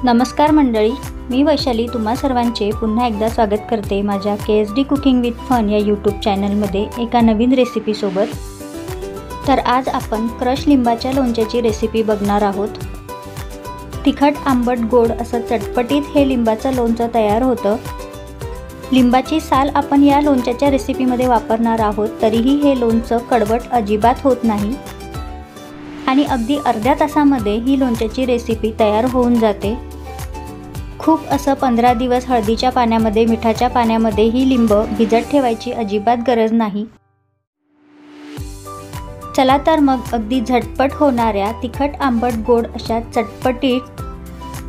नमस्कार मंडळी, मी वैशाली तुम्हा सर्वांचे पुन्हा एकदा स्वागत करते माझ्या KSD कुकिंग विथ फन या यूट्यूब चॅनलमध्ये एका नवीन रेसिपीसोबत। तर आज आपण क्रश लिंबाच्या लोणच्याची रेसिपी बघणार आहोत। तिखट आंबट गोड असं चटपटीत हे लिंबाचं लोणचं तयार होतं। लिंबाची साल आपण या लोणच्याच्या रेसिपीमध्ये वापरणार आहोत, तरीही हे लोणचं कडवट अजिबात होत नाही आणि अगदी अर्ध्या तासामध्ये ही लोणच्याची रेसिपी तयार होऊन जाते। खूप असं 15 दिवस हळदीच्या पाण्यामध्ये मिठाच्या पाण्यामध्ये ही लिंब भिजत ठेवायची अजिबात गरज नाही। चला तर मग अगदी झटपट होणाऱ्या तिखट आंबट गोड अशा चटपटीत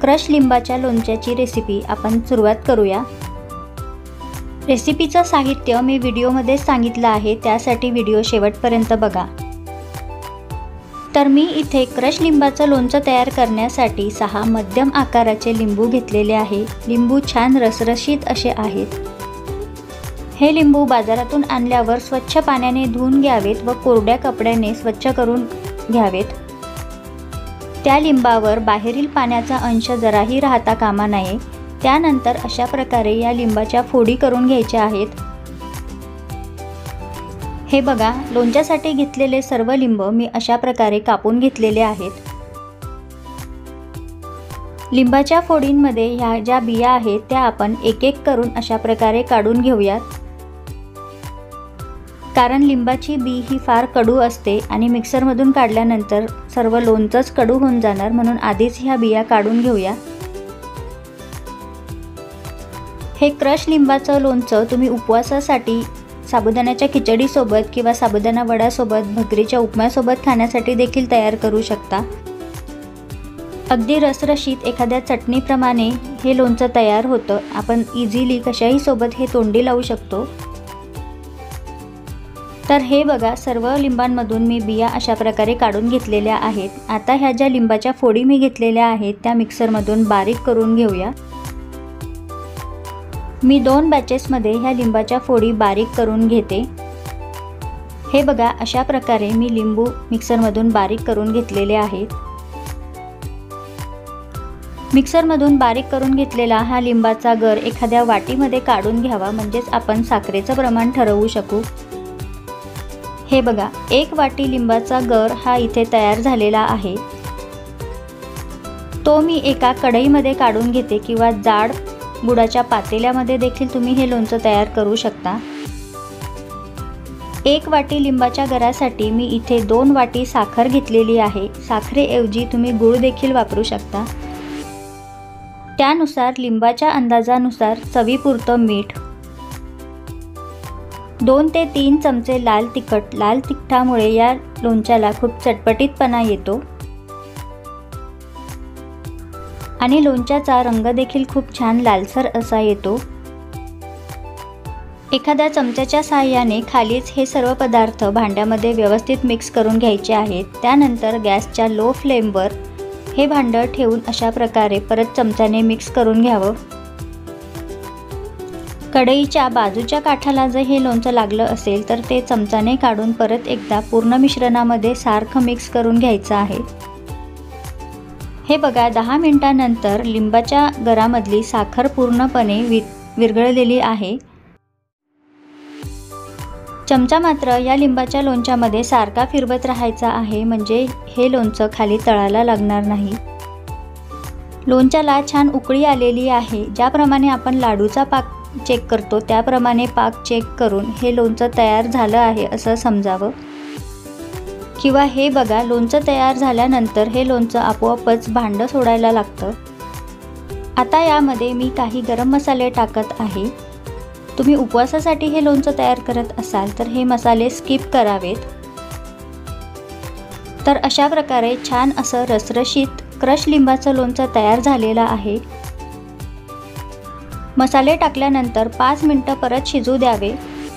क्रश लिंबाच्या लोणच्याची रेसिपी आपण सुरुवात करूया। रेसिपीचं साहित्य मी व्हिडिओमध्ये सांगितलं आहे, त्यासाठी व्हिडिओ शेवटपर्यंत बघा। तर मी इथे क्रश लिंबाचं लोणचं तयार करण्यासाठी 6 मध्यम आकाराचे लिंबू घेतलेले आहे। लिंबू छान रसरशीत असे आहेत। हे लिंबू बाजारातून आणल्यावर स्वच्छ पाण्याने धुवून घ्यावेत व कोरड्या कपड्याने स्वच्छ करून घ्यावेत। त्या लिंबावर बाहेरील पाण्याचा अंश जराही राहता कामा नये। त्यानंतर अशा प्रकारे या लिंबाच्या फोडी करून घ्यायच्या आहेत। हे बघा, लोणच्यासाठी घेतलेले सर्व लिंब मी अशा प्रकारे कापून घेतलेले आहेत। लिंबाच्या फोडींमध्ये ह्या ज्या बिया आहेत त्या आपण एक एक करून अशा प्रकारे काढून घेऊयात, कारण लिंबाची बी ही फार कडू असते आणि मिक्सरमधून काढल्यानंतर सर्व लोणचंच कडू होऊन जाणार, म्हणून आधीच ह्या बिया काढून घेऊया। हे क्रश लिंबाचं लोणचं तुम्ही उपवासासाठी साबुदाण्याच्या खिचडीसोबत किंवा साबुदाणा वड्यासोबत, भकरीच्या उपम्यासोबत खाण्यासाठी देखील तयार करू शकता। अगदी रसरशीत एखाद्या चटणीप्रमाणे हे लोणचं तयार होतं। आपण इझिली कशाही सोबत हे तोंडी लावू शकतो। तर हे बघा, सर्व लिंबांमधून मी बिया अशा प्रकारे काढून घेतलेल्या आहेत। आता ह्या ज्या लिंबाच्या फोडी मी घेतलेल्या आहेत त्या मिक्सरमधून बारीक करून घेऊया। मी 2 बॅचेसमध्ये ह्या लिंबाच्या फोडी बारीक करून घेते। हे बघा, अशा प्रकारे मी लिंबू मिक्सरमधून बारीक करून घेतलेले आहेत। मिक्सरमधून बारीक करून घेतलेला हा लिंबाचा गर एखाद्या वाटीमध्ये काढून घ्यावा, म्हणजेच आपण साखरेचं प्रमाण ठरवू शकू। हे बघा, 1 वाटी लिंबाचा गर हा इथे तयार झालेला आहे। तो मी एका कढईमध्ये काढून घेते किंवा जाड गुळाच्या पातेल्यामध्ये देखील तुम्ही हे लोणचं तयार करू शकता। 1 वाटी लिंबाच्या गरासाठी मी इथे 2 वाटी साखर घेतलेली आहे। साखरेऐवजी तुम्ही गूळ देखील वापरू शकता। त्यानुसार लिंबाच्या अंदाजानुसार चवीपुरतं मीठ, 2 ते 3 चमचे लाल तिखट। लाल तिखटामुळे या लोणच्याला खूप चटपटीतपणा येतो आणि लोणच्याचा रंग देखील खूप छान लालसर असा येतो। एखाद्या चमच्याच्या साहाय्याने खालीच हे सर्व पदार्थ भांड्यामध्ये व्यवस्थित मिक्स करून घ्यायचे आहेत। त्यानंतर गॅसच्या लो फ्लेमवर हे भांडं ठेवून अशा प्रकारे परत चमच्याने मिक्स करून घ्यावं। कढईच्या बाजूच्या काठाला जर हे लोणचं लागलं असेल तर ते चमच्याने काढून परत एकदा पूर्ण मिश्रणामध्ये सारखं मिक्स करून घ्यायचं आहे। हे बघा, 10 मिनिटांनंतर लिंबाच्या गरामधली साखर पूर्णपणे विरघळलेली आहे। चमचा मात्र या लिंबाच्या लोणच्यामध्ये सारखा फिरवत राहायचा आहे, म्हणजे हे लोणचं खाली तळाला लागणार नाही। लोणच्याला छान उकळी आलेली आहे। ज्याप्रमाणे आपण लाडूचा पाक चेक करतो त्याप्रमाणे पाक चेक करून हे लोणचं तयार झालं आहे असं समजावं। किंवा हे बघा, लोणचं तयार झाल्यानंतर हे लोणचं आपोआपच भांडं सोडायला लागतं। आता यामध्ये मी काही गरम मसाले टाकत आहे। तुम्ही उपवासासाठी हे लोणचं तयार करत असाल तर हे मसाले स्किप करावेत। तर अशा प्रकारे छान असं रसरशीत क्रश लिंबाचं लोणचं तयार झालेलं आहे। मसाले टाकल्यानंतर 5 मिनिटं परत शिजू द्यावे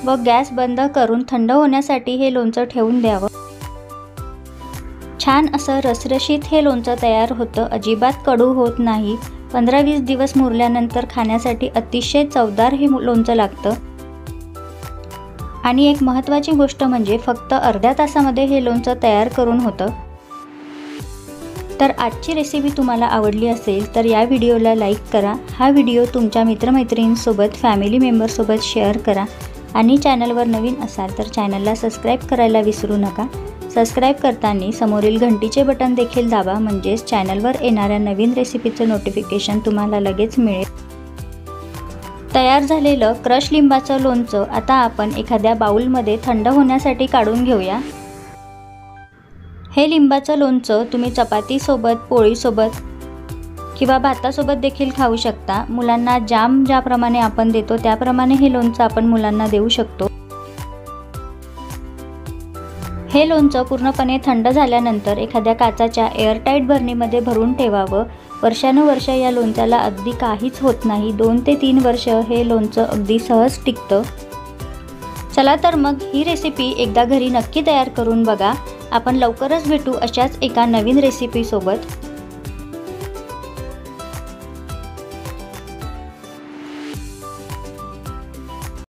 व गॅस बंद करून थंड होण्यासाठी हे लोणचं ठेवून द्यावं। छान असं रसरशीत हे लोणचं तयार होतं, अजिबात कडू होत नाही। 15-20 दिवस मुरल्यानंतर खाण्यासाठी अतिशय चवदार हे लोणचं लागतं। आणि एक महत्त्वाची गोष्ट म्हणजे फक्त अर्ध्या तासामध्ये हे लोणचं तयार करून होतं। तर आजची रेसिपी तुम्हाला आवडली असेल तर या व्हिडिओला लाईक करा, हा व्हिडिओ तुमच्या मित्रमैत्रिणींसोबत फॅमिली मेंबरसोबत शेअर करा आणि चॅनलवर नवीन असाल तर चॅनलला सबस्क्राईब करायला विसरू नका। सबस्क्राईब करताना समोरील घंटीचे बटन देखील दाबा, म्हणजेच चॅनलवर येणाऱ्या नवीन रेसिपीचं नोटिफिकेशन तुम्हाला लगेच मिळेल। तयार झालेलं क्रश लिंबाचं लोणचं आता आपण एखाद्या बाउलमध्ये थंड होण्यासाठी काढून घेऊया। हे लिंबाचं लोणचं तुम्ही चपातीसोबत, पोळीसोबत किंवा भातासोबत देखील खाऊ शकता। मुलांना जाम ज्याप्रमाणे आपण देतो त्याप्रमाणे हे लोणचं आपण मुलांना देऊ शकतो। हे लोणचं पूर्णपणे थंड झाल्यानंतर एखाद्या काचाच्या एअरटाईट बरणीमध्ये भरून ठेवावं। वर्षानुवर्ष या लोणच्याला अगदी काहीच होत नाही, 2 ते 3 वर्ष हे लोणचं अगदी सहज टिकतं। चला तर मग ही रेसिपी एकदा घरी नक्की तयार करून बघा। आपण लवकरच भेटू अशाच एका नवीन रेसिपी सोबत।